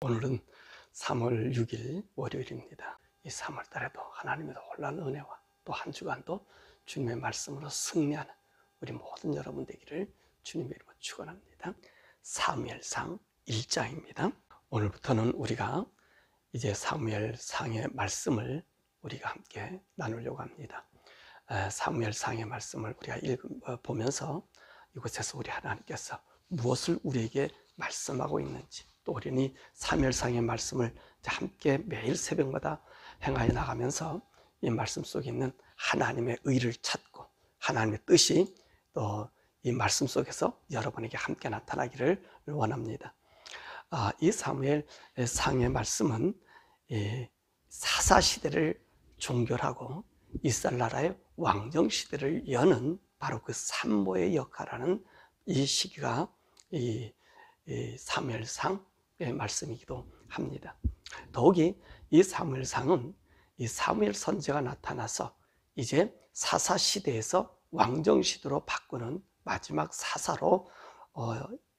오늘은 3월 6일 월요일입니다. 이 3월 달에도 하나님의 놀라운 은혜와 또 한 주간도 주님의 말씀으로 승리하는 우리 모든 여러분 되기를 주님의 이름으로 축원합니다. 사무엘상 1장입니다. 오늘부터는 우리가 이제 사무엘상의 말씀을 우리가 함께 나누려고 합니다. 사무엘상의 말씀을 우리가 보면서 이곳에서 우리 하나님께서 무엇을 우리에게 말씀하고 있는지, 또 우리는 이 사무엘상의 말씀을 함께 매일 새벽마다 행하여 나가면서 이 말씀 속에 있는 하나님의 의를 찾고 하나님의 뜻이 또 이 말씀 속에서 여러분에게 함께 나타나기를 원합니다. 이 사무엘상의 말씀은 사사시대를 종결하고 이스라엘 나라의 왕정시대를 여는 바로 그 산모의 역할하는 이 시기가 이 사무엘상의 말씀이기도 합니다. 더욱이 이 사무엘상은 이 사무엘 선지자가 나타나서 이제 사사시대에서 왕정시대로 바꾸는 마지막 사사로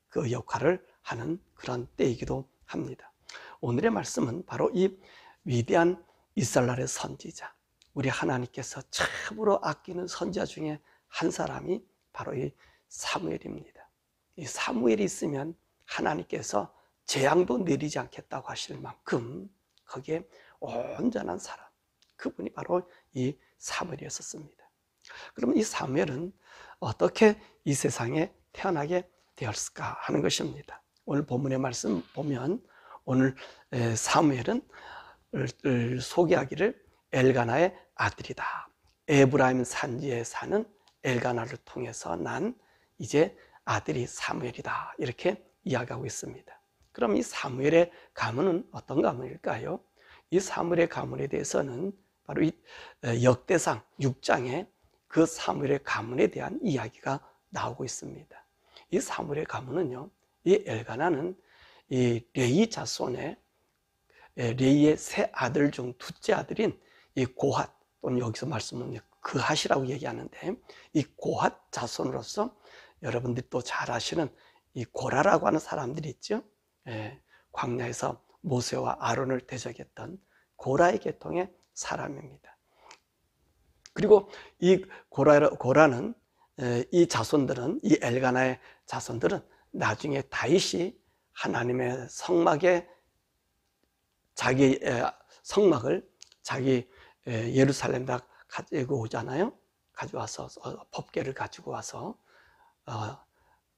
그 역할을 하는 그런 때이기도 합니다. 오늘의 말씀은 바로 이 위대한 이스라엘의 선지자, 우리 하나님께서 참으로 아끼는 선지자 중에 한 사람이 바로 이 사무엘입니다. 이 사무엘이 있으면 하나님께서 재앙도 내리지 않겠다고 하실 만큼 거기에 온전한 사람, 그분이 바로 이 사무엘이었습니다. 그러면 이 사무엘은 어떻게 이 세상에 태어나게 되었을까 하는 것입니다. 오늘 본문의 말씀 보면 오늘 사무엘은 소개하기를 엘가나의 아들이다. 에브라임 산지에 사는 엘가나를 통해서 난 이제 아들이 사무엘이다, 이렇게 이야기하고 있습니다. 그럼 이 사무엘의 가문은 어떤 가문일까요? 이 사무엘의 가문에 대해서는 바로 이 역대상 6장에 그 사무엘의 가문에 대한 이야기가 나오고 있습니다. 이 사무엘의 가문은요, 이 엘가나는 이 레위 자손의 레위의 세 아들 중 둘째 아들인 이 고핫, 또는 여기서 말씀은 그핫이라고 얘기하는데, 이 고핫 자손으로서 여러분들이 또 잘 아시는 이 고라라고 하는 사람들이 있죠. 광야에서 모세와 아론을 대적했던 고라의 계통의 사람입니다. 그리고 이 고라는 이 자손들은, 이 엘가나의 자손들은 나중에 다윗이 하나님의 성막에 자기 성막을 자기 예루살렘에다 가지고 오잖아요. 가져와서 법궤를 가지고 와서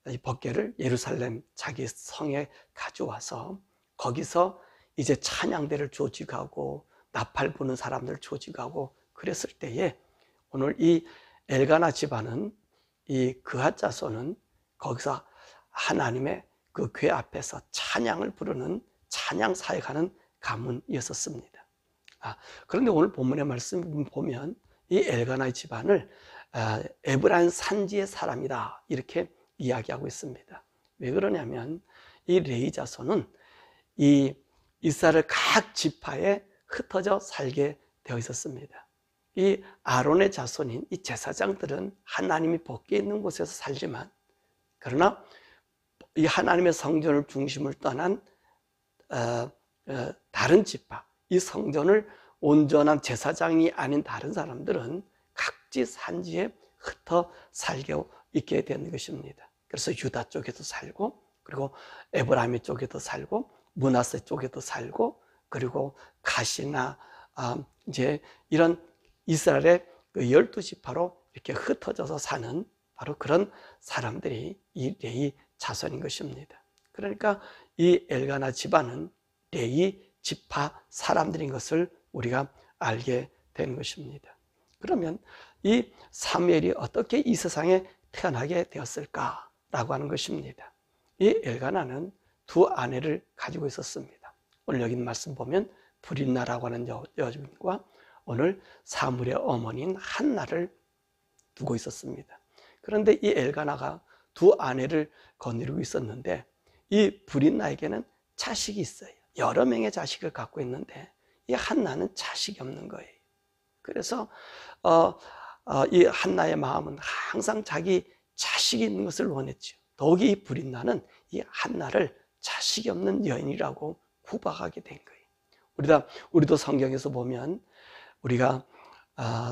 이 법궤를 예루살렘 자기 성에 가져와서 거기서 이제 찬양대를 조직하고 나팔 부는 사람들 조직하고 그랬을 때에 오늘 이 엘가나 집안은, 이 그핫 자손은 거기서 하나님의 그 궤 앞에서 찬양을 부르는 찬양 사역하는 가문이었습니다. 그런데 오늘 본문의 말씀 보면 이 엘가나의 집안을 에브라임 산지의 사람이다, 이렇게 이야기하고 있습니다. 왜 그러냐면 이 레위 자손은 이 이스라엘 각 지파에 흩어져 살게 되어 있었습니다. 이 아론의 자손인 이 제사장들은 하나님이 복귀 있는 곳에서 살지만, 그러나 이 하나님의 성전을 중심을 떠난 다른 지파, 이 성전을 온전한 제사장이 아닌 다른 사람들은 각지 산지에 흩어 살게 있게 된 것입니다. 그래서 유다 쪽에도 살고, 그리고 에브라임 쪽에도 살고, 므낫세 쪽에도 살고, 그리고 가시나 이제 이런 이스라엘의 그 12지파로 이렇게 흩어져서 사는 바로 그런 사람들이 이 레위 자손인 것입니다. 그러니까 이 엘가나 집안은 레위 지파 사람들인 것을 우리가 알게 된 것입니다. 그러면 이 사무엘이 어떻게 이 세상에 태어나게 되었을까라고 하는 것입니다. 이 엘가나는 두 아내를 가지고 있었습니다. 오늘 여기 말씀 보면 브린나라고 하는 여주인과 오늘 사무엘의 어머니인 한나를 두고 있었습니다. 그런데 이 엘가나가 두 아내를 거느리고 있었는데 이 브린나에게는 자식이 있어요. 여러 명의 자식을 갖고 있는데 이 한나는 자식이 없는 거예요. 그래서 이 한나의 마음은 항상 자기 자식이 있는 것을 원했죠. 더욱이 이 브린나는 이 한나를 자식이 없는 여인이라고 구박하게 된 거예요. 우리도 성경에서 보면 우리가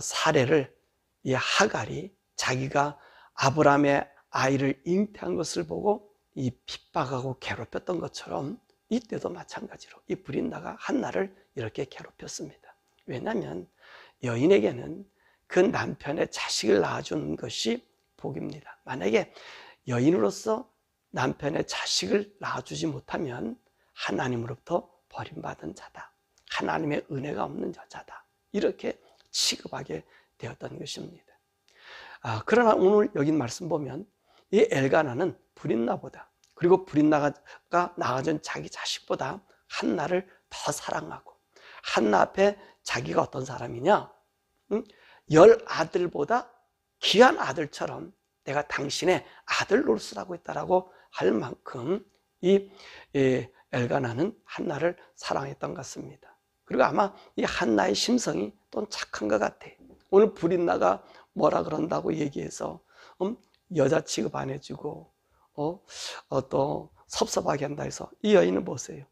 사례를, 이 하갈이 자기가 아브라함의 아이를 잉태한 것을 보고 이 핍박하고 괴롭혔던 것처럼 이때도 마찬가지로 이 브린다가 한나를 이렇게 괴롭혔습니다. 왜냐하면 여인에게는 그 남편의 자식을 낳아주는 것이 복입니다. 만약에 여인으로서 남편의 자식을 낳아주지 못하면 하나님으로부터 버림받은 자다, 하나님의 은혜가 없는 여자다, 이렇게 취급하게 되었던 것입니다. 그러나 오늘 여기 말씀 보면 이 엘가나는 브린나보다, 그리고 브린나가 낳아준 자기 자식보다 한나를 더 사랑하고, 한나 앞에 자기가 어떤 사람이냐, 10아들보다 귀한 아들처럼 내가 당신의 아들 노릇을 하고 있다라고 할 만큼 이 엘가나는 한나를 사랑했던 것 같습니다. 그리고 아마 이 한나의 심성이 또 착한 것 같아요. 오늘 브린나가 뭐라 그런다고 얘기해서 여자 취급 안 해주고 또 섭섭하게 한다 해서 이 여인은 보세요.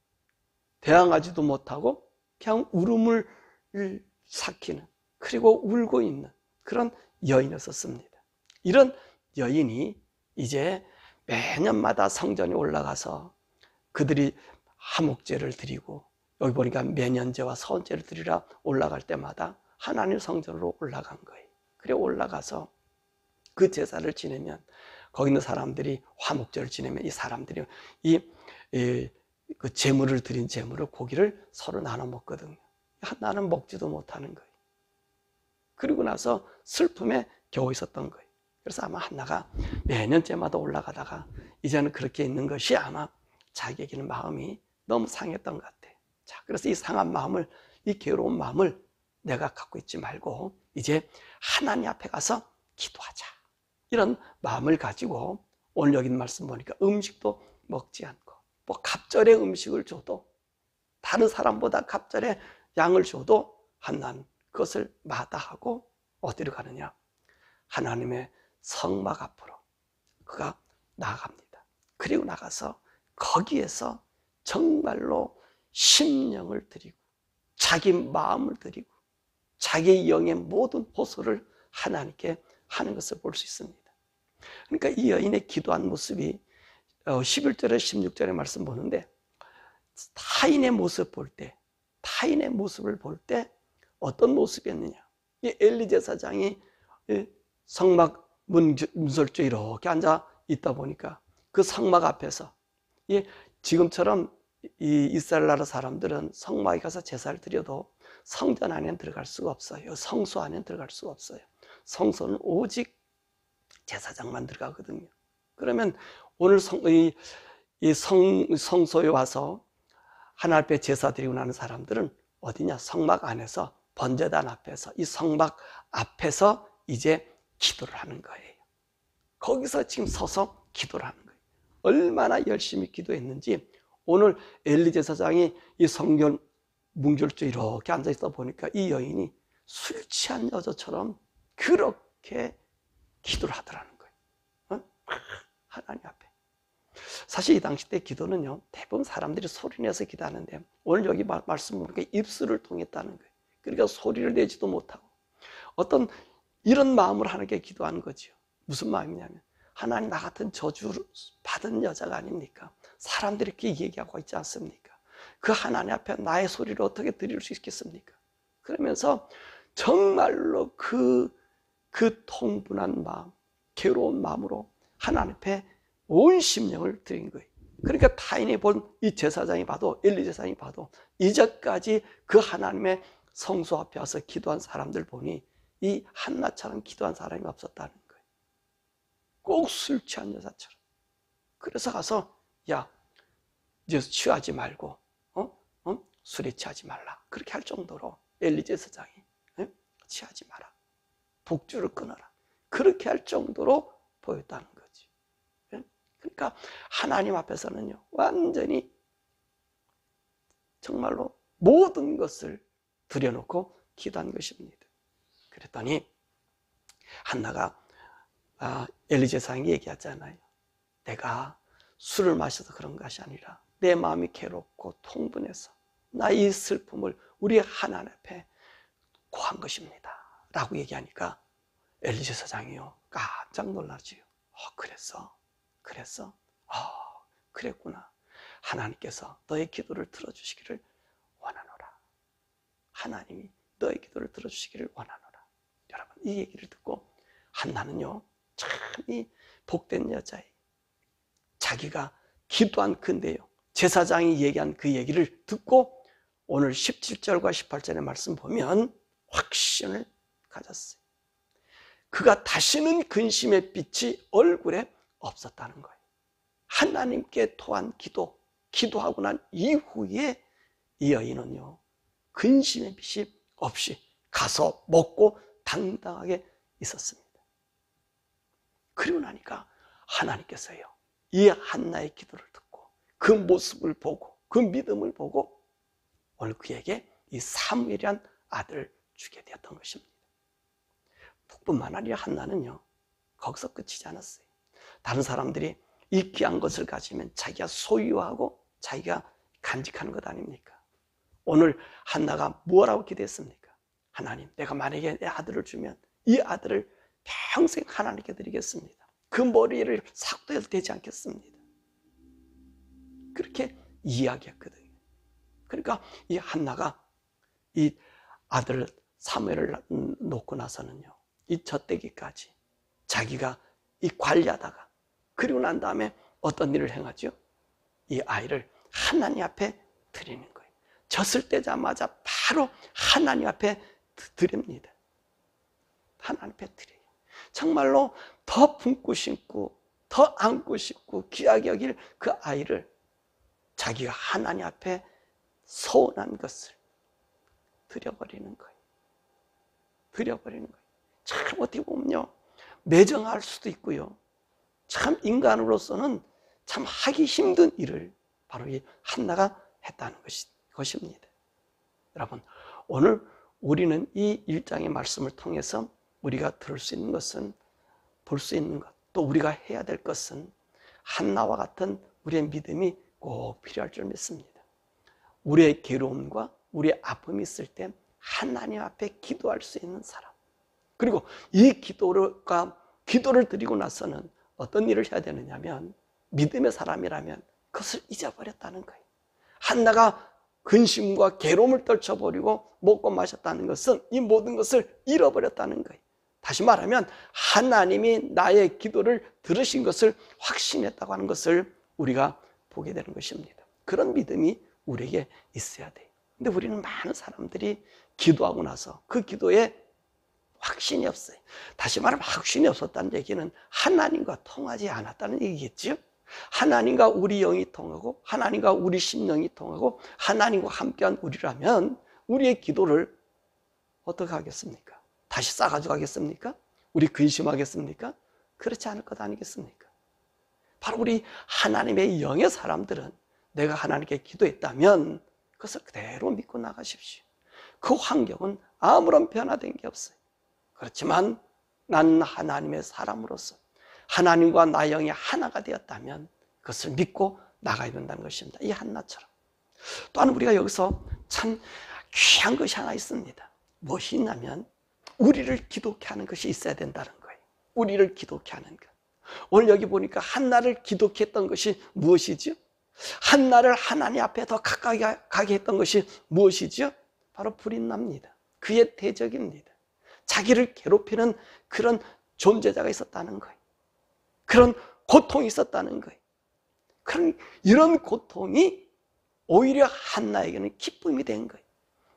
대항하지도 못하고 그냥 울음을 삭히는, 그리고 울고 있는 그런 여인이었습니다. 이런 여인이 이제 매년마다 성전에 올라가서 그들이 화목제를 드리고, 여기 보니까 매년제와 서원제를 드리라 올라갈 때마다 하나님 성전으로 올라간 거예요. 그래 올라가서 그 제사를 지내면, 거기 있는 사람들이 화목제를 지내면 이 사람들이 그 제물을 드린 제물을, 고기를 서로 나눠 먹거든요. 나는 먹지도 못하는 거예요. 그리고 나서 슬픔에 겨우 있었던 거예요. 그래서 아마 한나가 매년제마다 올라가다가 이제는 그렇게 있는 것이 아마 자기에게는 마음이 너무 상했던 것 같아요. 자, 그래서 이 상한 마음을, 이 괴로운 마음을 내가 갖고 있지 말고 이제 하나님 앞에 가서 기도하자, 이런 마음을 가지고 오늘 여기 말씀 보니까 음식도 먹지 않고, 뭐 갑절의 음식을 줘도, 다른 사람보다 갑절의 양을 줘도 한나는 그것을 마다하고 어디로 가느냐, 하나님의 성막 앞으로 그가 나아갑니다. 그리고 나가서 거기에서 정말로 심령을 드리고 자기 마음을 드리고 자기의 영의 모든 호소를 하나님께 하는 것을 볼 수 있습니다. 그러니까 이 여인의 기도한 모습이 11절에 16절의 말씀 보는데, 타인의 모습 볼 때, 타인의 모습을 볼 때 어떤 모습이었느냐, 이 엘리 제사장이 성막 문설주에 이렇게 앉아 있다 보니까 그 성막 앞에서, 지금처럼 이 이스라엘 나라 사람들은 성막에 가서 제사를 드려도 성전 안에는 들어갈 수가 없어요. 성소 안에는 들어갈 수가 없어요. 성소는 오직 제사장만 들어가거든요. 그러면 오늘 성소에 와서 하나님 앞에 제사 드리고 나는 사람들은 어디냐, 성막 안에서 번제단 앞에서, 이 성막 앞에서 이제 기도를 하는 거예요. 거기서 지금 서서 기도를 하는 거예요. 얼마나 열심히 기도했는지 오늘 엘리 제사장이 이 성전 뭉졸주 이렇게 앉아있다 보니까 이 여인이 술 취한 여자처럼 그렇게 기도를 하더라는 거예요. 하나님 앞에. 사실 이 당시 때 기도는요, 대부분 사람들이 소리 내서 기도하는데 오늘 여기 말씀 보니까 입술을 통했다는 거예요. 그러니까 소리를 내지도 못하고 어떤 이런 마음으로 하나님께 기도하는 거죠. 무슨 마음이냐면, 하나님, 나 같은 저주를 받은 여자가 아닙니까? 사람들이 이렇게 얘기하고 있지 않습니까? 그 하나님 앞에 나의 소리를 어떻게 드릴 수 있겠습니까? 그러면서 정말로 그 통분한 마음, 괴로운 마음으로 하나님 앞에 온 심령을 드린 거예요. 그러니까 타인이 본 이 제사장이 봐도, 엘리 제사장이 봐도 이제까지 그 하나님의 성소 앞에 와서 기도한 사람들 보니 이 한나처럼 기도한 사람이 없었다는 거예요. 꼭 술 취한 여자처럼. 그래서 가서, 야, 이제 취하지 말고 술에 취하지 말라, 그렇게 할 정도로 엘리 제사장이 취하지 마라, 독주를 끊어라, 그렇게 할 정도로 보였다는 거지. 그러니까 하나님 앞에서는요, 완전히 정말로 모든 것을 들여놓고 기도한 것입니다. 그랬더니 한나가 엘리 제사장이 얘기하잖아요. 내가 술을 마셔서 그런 것이 아니라 내 마음이 괴롭고 통분해서 나의 슬픔을 우리 하나님 앞에 고한 것입니다 라고 얘기하니까 엘리시 사장이요 깜짝 놀라지요. 그랬어? 그랬구나. 하나님께서 너의 기도를 들어주시기를 원하노라. 하나님이 너의 기도를 들어주시기를 원하노라. 여러분, 이 얘기를 듣고 한나는요 참 이 복된 여자애, 자기가 기도한 그 내용, 제사장이 얘기한 그 얘기를 듣고 오늘 17절과 18절의 말씀 보면 확신을 가졌어요. 그가 다시는 근심의 빛이 얼굴에 없었다는 거예요. 하나님께 토한 기도하고 난 이후에 이 여인은요 근심의 빛이 없이 가서 먹고 당당하게 있었습니다. 그리고 나니까 하나님께서요 이 한나의 기도를 듣고 그 모습을 보고 그 믿음을 보고 오늘 그에게 이 사무엘이란 아들을 주게 되었던 것입니다. 뿐만 아니라 한나는요 거기서 끝이지 않았어요. 다른 사람들이 이 귀한 것을 가지면 자기가 소유하고 자기가 간직하는 것 아닙니까? 오늘 한나가 뭐라고 기도했습니까? 하나님, 내가 만약에 내 아들을 주면 이 아들을 평생 하나님께 드리겠습니다. 그 머리를 삭도 해도 되지 않겠습니다. 그렇게 이야기했거든요. 그러니까 이 한나가 이 아들 사무엘을 놓고 나서는요 이 젖대기까지 자기가 이 관리하다가 그리고 난 다음에 어떤 일을 행하죠? 이 아이를 하나님 앞에 드리는 거예요. 젖을 떼자마자 바로 하나님 앞에 드립니다. 하나님 앞에 드려요. 정말로 더 품고 싶고 더 안고 싶고 귀하게 여길 그 아이를 자기가 하나님 앞에 소원한 것을 드려버리는 거예요. 드려버리는 거예요. 참 어떻게 보면요 매정할 수도 있고요 참 인간으로서는 참 하기 힘든 일을 바로 이 한나가 했다는 것입니다. 여러분, 오늘 우리는 이 1장의 말씀을 통해서 우리가 들을 수 있는 것은, 볼 수 있는 것, 또 우리가 해야 될 것은 한나와 같은 우리의 믿음이 꼭 필요할 줄 믿습니다. 우리의 괴로움과 우리의 아픔이 있을 때 하나님 앞에 기도할 수 있는 사람, 그리고 이 기도를 드리고 나서는 어떤 일을 해야 되느냐면 믿음의 사람이라면 그것을 잊어버렸다는 거예요. 한나가 근심과 괴로움을 떨쳐버리고 먹고 마셨다는 것은 이 모든 것을 잃어버렸다는 거예요. 다시 말하면 하나님이 나의 기도를 들으신 것을 확신했다고 하는 것을 우리가 보게 되는 것입니다. 그런 믿음이 우리에게 있어야 돼요. 근데 우리는 많은 사람들이 기도하고 나서 그 기도에 확신이 없어요. 다시 말하면 확신이 없었다는 얘기는 하나님과 통하지 않았다는 얘기겠죠. 하나님과 우리 영이 통하고 하나님과 우리 심령이 통하고 하나님과 함께한 우리라면 우리의 기도를 어떻게 하겠습니까? 다시 싸가지고 하겠습니까? 우리 근심하겠습니까? 그렇지 않을 것 아니겠습니까? 바로 우리 하나님의 영의 사람들은 내가 하나님께 기도했다면 그것을 그대로 믿고 나가십시오. 그 환경은 아무런 변화된 게 없어요. 그렇지만 나는 하나님의 사람으로서 하나님과 나의 영이 하나가 되었다면 그것을 믿고 나가야 된다는 것입니다. 이 한나처럼. 또한 우리가 여기서 참 귀한 것이 하나 있습니다. 무엇이 있냐면 우리를 기독케 하는 것이 있어야 된다는 거예요. 우리를 기독케 하는 것. 오늘 여기 보니까 한나를 기독케 했던 것이 무엇이죠? 한나를 하나님 앞에 더 가까이 가게 했던 것이 무엇이죠? 바로 불임납니다. 그의 대적입니다. 자기를 괴롭히는 그런 존재자가 있었다는 거예요. 그런 고통이 있었다는 거예요. 그런 이런 고통이 오히려 한나에게는 기쁨이 된 거예요.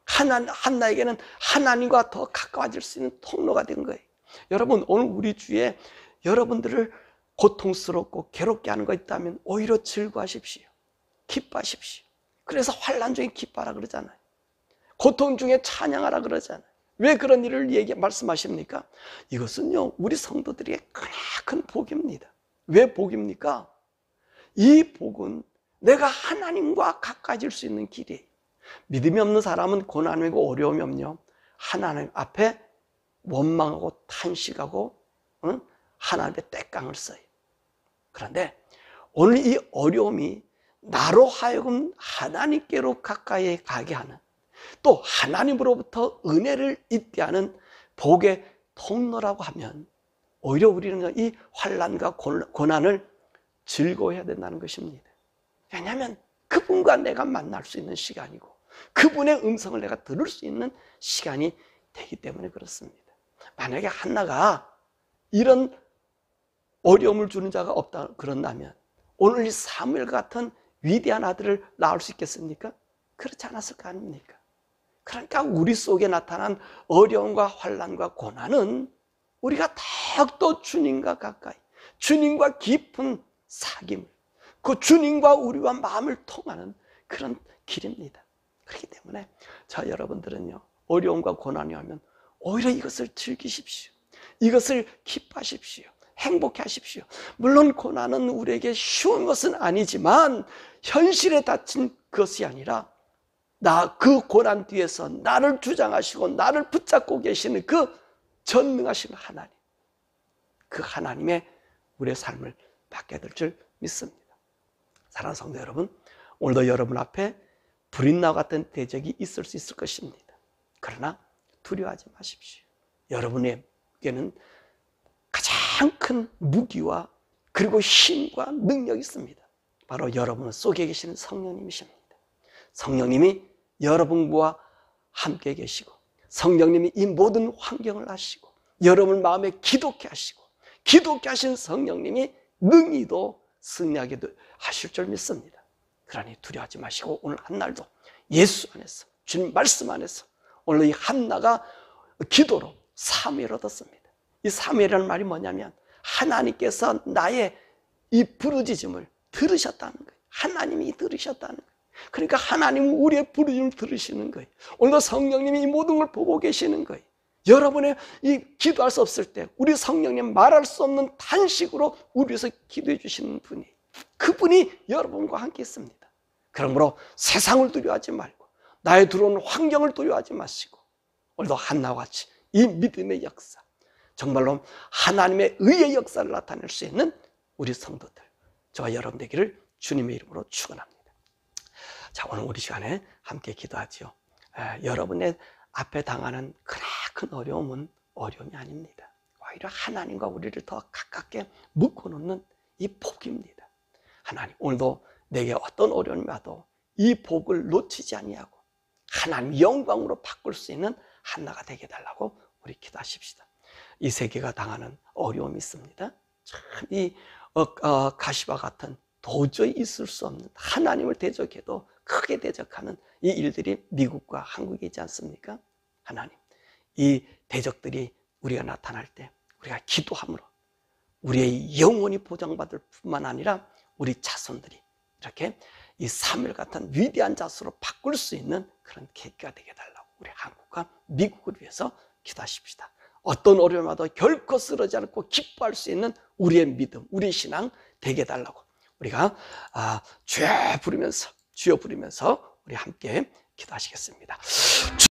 한나에게는 하나님과 더 가까워질 수 있는 통로가 된 거예요. 여러분, 오늘 우리 주위에 여러분들을 고통스럽고 괴롭게 하는 거 있다면 오히려 즐거워하십시오. 기뻐하십시오. 그래서 환난 중에 기뻐하라 그러잖아요. 고통 중에 찬양하라 그러잖아요. 왜 그런 일을 말씀하십니까? 이것은요 우리 성도들에게 큰 복입니다. 왜 복입니까? 이 복은 내가 하나님과 가까워질 수 있는 길이에요. 믿음이 없는 사람은 고난이고 어려움이 없냐? 하나님 앞에 원망하고 탄식하고 하나님의 떼깡을 써요. 그런데 오늘 이 어려움이 나로 하여금 하나님께로 가까이 가게 하는, 또 하나님으로부터 은혜를 잊게 하는 복의 통로라고 하면 오히려 우리는 이 환난과 고난을 즐거워해야 된다는 것입니다. 왜냐하면 그분과 내가 만날 수 있는 시간이고 그분의 음성을 내가 들을 수 있는 시간이 되기 때문에 그렇습니다. 만약에 한나가 이런 어려움을 주는 자가 없다 그런다면 오늘 이 사무엘 같은 위대한 아들을 낳을 수 있겠습니까? 그렇지 않았을 거 아닙니까? 그러니까 우리 속에 나타난 어려움과 환난과 고난은 우리가 더욱더 주님과 가까이, 주님과 깊은 사귐을, 그 주님과 우리와 마음을 통하는 그런 길입니다. 그렇기 때문에 저 여러분들은요, 어려움과 고난이 오면 오히려 이것을 즐기십시오. 이것을 기뻐하십시오. 행복해 하십시오. 물론 고난은 우리에게 쉬운 것은 아니지만 현실에 닥친 것이 아니라 그 고난 뒤에서 나를 주장하시고 나를 붙잡고 계시는 그 전능하신 하나님, 그 하나님의 우리의 삶을 받게 될 줄 믿습니다. 사랑하는 성도 여러분, 오늘도 여러분 앞에 불인 나와 같은 대적이 있을 수 있을 것입니다. 그러나 두려워하지 마십시오. 여러분에게는 가장 큰 무기와 그리고 힘과 능력이 있습니다. 바로 여러분 속에 계시는 성령님이십니다. 성령님이 여러분과 함께 계시고 성령님이 이 모든 환경을 아시고 여러분 마음에 기독케 하시고 기독케 하신 성령님이 능히도 승리하게 하실 줄 믿습니다. 그러니 두려워하지 마시고 오늘 한날도 예수 안에서 주님 말씀 안에서 오늘 이 한나가 기도로 사무엘을 얻었습니다. 이 사무엘이라는 말이 뭐냐면 하나님께서 나의 이 부르짖음을 들으셨다는 거예요. 하나님이 들으셨다는 거예요. 그러니까 하나님은 우리의 부르짖음을 들으시는 거예요. 오늘도 성령님이 이 모든 걸 보고 계시는 거예요. 여러분의 이 기도할 수 없을 때 우리 성령님 말할 수 없는 탄식으로 우리 위해서 기도해 주시는 분이, 그분이 여러분과 함께 있습니다. 그러므로 세상을 두려워하지 말고 나의 들어오는 환경을 두려워하지 마시고 오늘도 한나와 같이 이 믿음의 역사, 정말로 하나님의 의의 역사를 나타낼 수 있는 우리 성도들, 저와 여러분 되기를 주님의 이름으로 축원합니다. 자, 오늘 우리 시간에 함께 기도하지요. 여러분의 앞에 당하는 크나큰 어려움은 어려움이 아닙니다. 오히려 하나님과 우리를 더 가깝게 묶어놓는 이 복입니다. 하나님, 오늘도 내게 어떤 어려움이 와도 이 복을 놓치지 아니하고 하나님 영광으로 바꿀 수 있는 한나가 되게 해달라고 우리 기도하십시다. 이 세계가 당하는 어려움이 있습니다. 참 이 가시와 같은 도저히 있을 수 없는, 하나님을 대적해도 크게 대적하는 이 일들이 미국과 한국에 있지 않습니까? 하나님, 이 대적들이 우리가 나타날 때 우리가 기도함으로 우리의 영혼이 보장받을 뿐만 아니라 우리 자손들이 이렇게 이 사무엘 같은 위대한 자수로 바꿀 수 있는 그런 계기가 되게 해달라고 우리 한국과 미국을 위해서 기도하십시다. 어떤 어려움이 와도 결코 쓰러지지 않고 기뻐할 수 있는 우리의 믿음, 우리의 신앙 되게 해달라고 우리가 주여 부르면서 우리 함께 기도하시겠습니다.